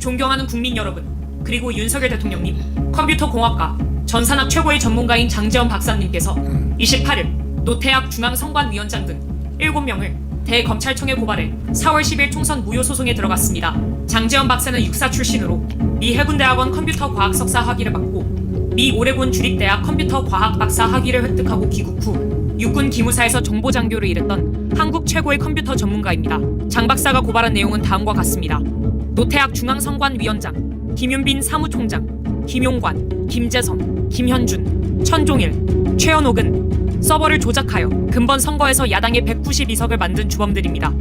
존경하는 국민 여러분, 그리고 윤석열 대통령님, 컴퓨터 공학과 전산학 최고의 전문가인 장재원 박사님께서 28일 노태학 중앙선관위원장 등 7명을 대검찰청에 고발해 4월 10일 총선 무효 소송에 들어갔습니다. 장재원 박사는 육사 출신으로 미 해군대학원 컴퓨터 과학 석사 학위를 받고 미 오레곤 주립대학 컴퓨터 과학 박사 학위를 획득하고 귀국 후 육군 기무사에서 정보장교를 일했던 한국 최고의 컴퓨터 전문가입니다. 장 박사가 고발한 내용은 다음과 같습니다. 노태학 중앙선관위원장, 김윤빈 사무총장, 김용관, 김재성, 김현준, 천종일, 최현옥은 서버를 조작하여 근본 선거에서 야당의 192석을 만든 주범들입니다.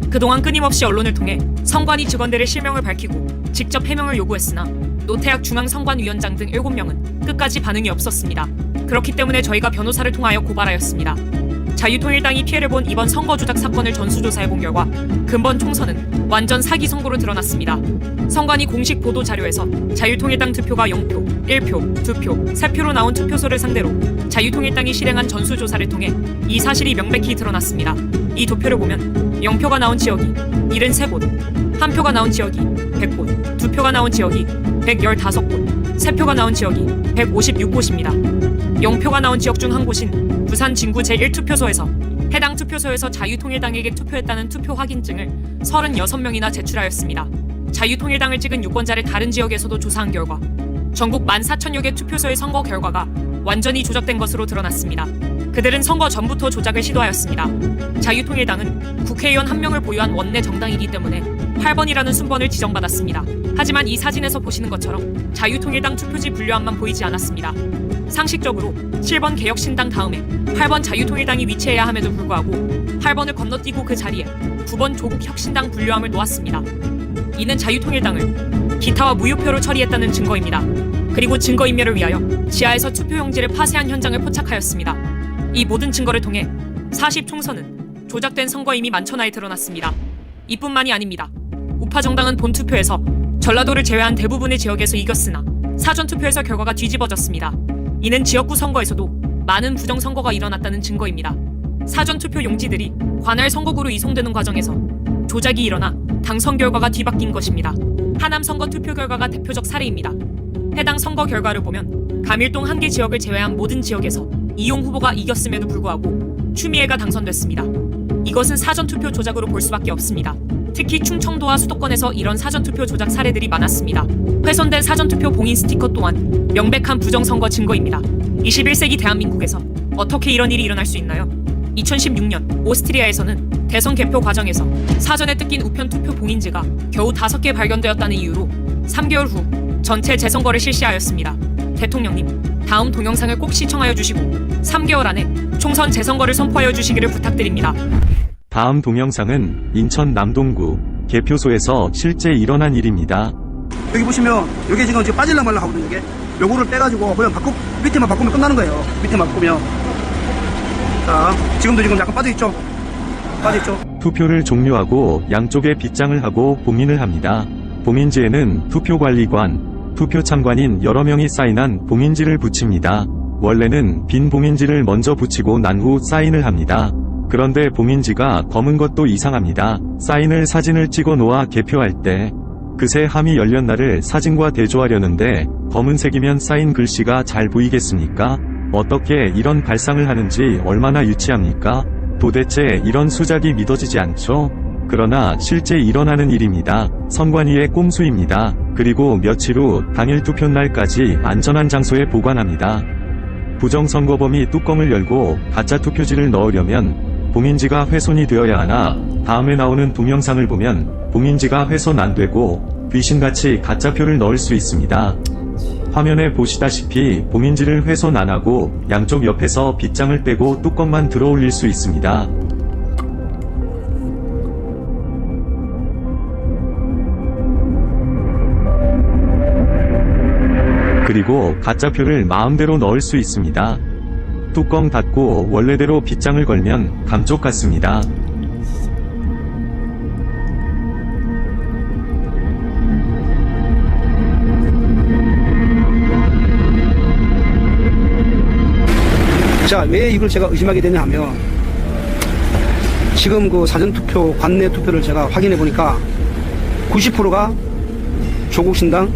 그동안 끊임없이 언론을 통해 선관위 직원들의 실명을 밝히고 직접 해명을 요구했으나 노태학 중앙선관위원장 등 7명은 끝까지 반응이 없었습니다. 그렇기 때문에 저희가 변호사를 통하여 고발하였습니다. 자유통일당이 피해를 본 이번 선거 조작 사건을 전수조사해본 결과 근본 총선은 완전 사기 선거로 드러났습니다. 선관위 공식 보도 자료에서 자유통일당 득표가 0표, 1표, 2표, 3표로 나온 투표소를 상대로 자유통일당이 실행한 전수조사를 통해 이 사실이 명백히 드러났습니다. 이 도표를 보면 0표가 나온 지역이 73곳, 1표가 나온 지역이 100곳, 2표가 나온 지역이 115곳, 3표가 나온 지역이 156곳입니다. 0표가 나온 지역 중 한 곳인 부산 진구 제1투표소에서 해당 투표소에서 자유통일당에게 투표했다는 투표 확인증을 36명이나 제출하였습니다. 자유통일당을 찍은 유권자를 다른 지역에서도 조사한 결과 전국 14,000여 개 투표소의 선거 결과가 완전히 조작된 것으로 드러났습니다. 그들은 선거 전부터 조작을 시도하였습니다. 자유통일당은 국회의원 1명을 보유한 원내 정당이기 때문에 8번이라는 순번을 지정받았습니다. 하지만 이 사진에서 보시는 것처럼 자유통일당 투표지 분류함만 보이지 않았습니다. 상식적으로 7번 개혁신당 다음에 8번 자유통일당이 위치해야 함에도 불구하고 8번을 건너뛰고 그 자리에 9번 조국혁신당 분류함을 놓았습니다. 이는 자유통일당을 기타와 무효표로 처리했다는 증거입니다. 그리고 증거인멸을 위하여 지하에서 투표용지를 파쇄한 현장을 포착하였습니다. 이 모든 증거를 통해 40총선은 조작된 선거임이 만천하에 드러났습니다. 이뿐만이 아닙니다. 우파 정당은 본투표에서 전라도를 제외한 대부분의 지역에서 이겼으나 사전투표에서 결과가 뒤집어졌습니다. 이는 지역구 선거에서도 많은 부정선거가 일어났다는 증거입니다. 사전투표 용지들이 관할 선거구로 이송되는 과정에서 조작이 일어나 당선 결과가 뒤바뀐 것입니다. 하남 선거 투표 결과가 대표적 사례입니다. 해당 선거 결과를 보면 감일동 1개 지역을 제외한 모든 지역에서 이용 후보가 이겼음에도 불구하고 추미애가 당선됐습니다. 이것은 사전투표 조작으로 볼 수밖에 없습니다. 특히 충청도와 수도권에서 이런 사전투표 조작 사례들이 많았습니다. 훼손된 사전투표 봉인 스티커 또한 명백한 부정선거 증거입니다. 21세기 대한민국에서 어떻게 이런 일이 일어날 수 있나요? 2016년 오스트리아에서는 대선 개표 과정에서 사전에 뜯긴 우편 투표 봉인지가 겨우 5개 발견되었다는 이유로 3개월 후 전체 재선거를 실시하였습니다. 대통령님, 다음 동영상을 꼭 시청하여 주시고 3개월 안에 총선 재선거를 선포하여 주시기를 부탁드립니다. 다음 동영상은 인천 남동구 개표소에서 실제 일어난 일입니다. 여기 보시면 이게 지금 빠질라 말라 하거든요. 이게 요거를 빼가지고 그냥 밑에만 바꾸면 끝나는 거예요. 밑에만 바꾸면. 자, 지금도 지금 약간 빠져있죠? 빠져있죠? 투표를 종료하고 양쪽에 빗장을 하고 봉인을 합니다. 봉인지에는 투표관리관, 투표참관인 여러 명이 사인한 봉인지를 붙입니다. 원래는 빈 봉인지를 먼저 붙이고 난 후 사인을 합니다. 그런데 봉인지가 검은 것도 이상합니다. 사인을 사진을 찍어 놓아 개표할 때 그새 함이 열렸 날을 사진과 대조하려는데 검은색이면 사인 글씨가 잘 보이겠습니까? 어떻게 이런 발상을 하는지 얼마나 유치합니까? 도대체 이런 수작이 믿어지지 않죠? 그러나 실제 일어나는 일입니다. 선관위의 꼼수입니다. 그리고 며칠 후 당일 투표날까지 안전한 장소에 보관합니다. 부정선거범이 뚜껑을 열고 가짜 투표지를 넣으려면 봉인지가 훼손이 되어야 하나 다음에 나오는 동영상을 보면 봉인지가 훼손 안 되고 귀신같이 가짜표를 넣을 수 있습니다. 화면에 보시다시피 봉인지를 훼손 안 하고 양쪽 옆에서 빗장을 빼고 뚜껑만 들어 올릴 수 있습니다. 그리고 가짜표를 마음대로 넣을 수 있습니다. 뚜껑 닫고 원래대로 빗장을 걸면 감쪽 같습니다. 자, 왜 이걸 제가 의심하게 되냐 하면 지금 그 사전투표, 관내 투표를 제가 확인해 보니까 90%가 조국신당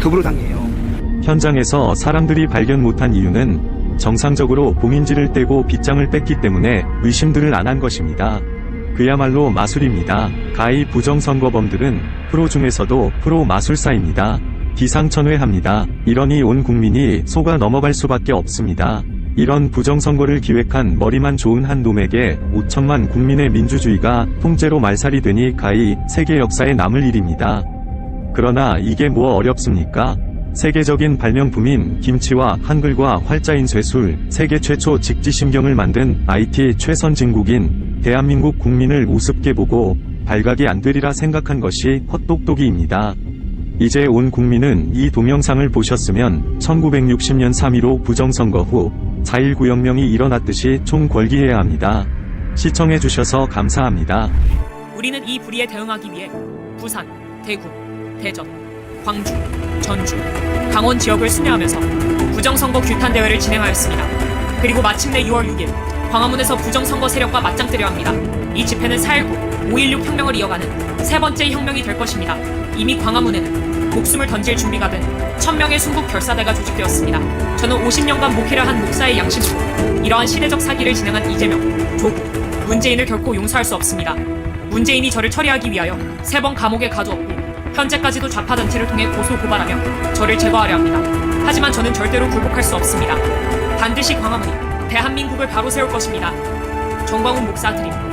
더불어당이에요. 현장에서 사람들이 발견 못한 이유는 정상적으로 봉인지를 떼고 빗장을 뺐기 때문에 의심들을 안 한 것입니다. 그야말로 마술입니다. 가히 부정선거범들은 프로 중에서도 프로 마술사입니다. 기상천외합니다. 이러니 온 국민이 속아 넘어갈 수밖에 없습니다. 이런 부정선거를 기획한 머리만 좋은 한 놈에게 5천만 국민의 민주주의가 통째로 말살이 되니 가히 세계 역사에 남을 일입니다. 그러나 이게 뭐 어렵습니까? 세계적인 발명품인 김치와 한글과 활자인 쇠술, 세계 최초 직지심경을 만든 IT 최선진국인 대한민국 국민을 우습게 보고 발각이 안 되리라 생각한 것이 헛똑똑이입니다. 이제 온 국민은 이 동영상을 보셨으면 1960년 3.15 부정선거 후 4.19 혁명이 일어났듯이 총궐기해야 합니다. 시청해주셔서 감사합니다. 우리는 이 불의에 대응하기 위해 부산, 대구, 대전, 광주, 전주, 강원 지역을 순회하면서 부정선거 규탄 대회를 진행하였습니다. 그리고 마침내 6월 6일 광화문에서 부정선거 세력과 맞짱뜨려 합니다. 이 집회는 4.19, 5.16 혁명을 이어가는 세 번째 혁명이 될 것입니다. 이미 광화문에는 목숨을 던질 준비가 된 1000명의 순국 결사대가 조직되었습니다. 저는 50년간 목회를 한 목사의 양심으로 이러한 시대적 사기를 진행한 이재명, 조국, 문재인을 결코 용서할 수 없습니다. 문재인이 저를 처리하기 위하여 3번 감옥에 가두었고 현재까지도 좌파 단체를 통해 고소 고발하며 저를 제거하려 합니다. 하지만 저는 절대로 굴복할 수 없습니다. 반드시 광화문이 대한민국을 바로 세울 것입니다. 정광훈 목사 드림.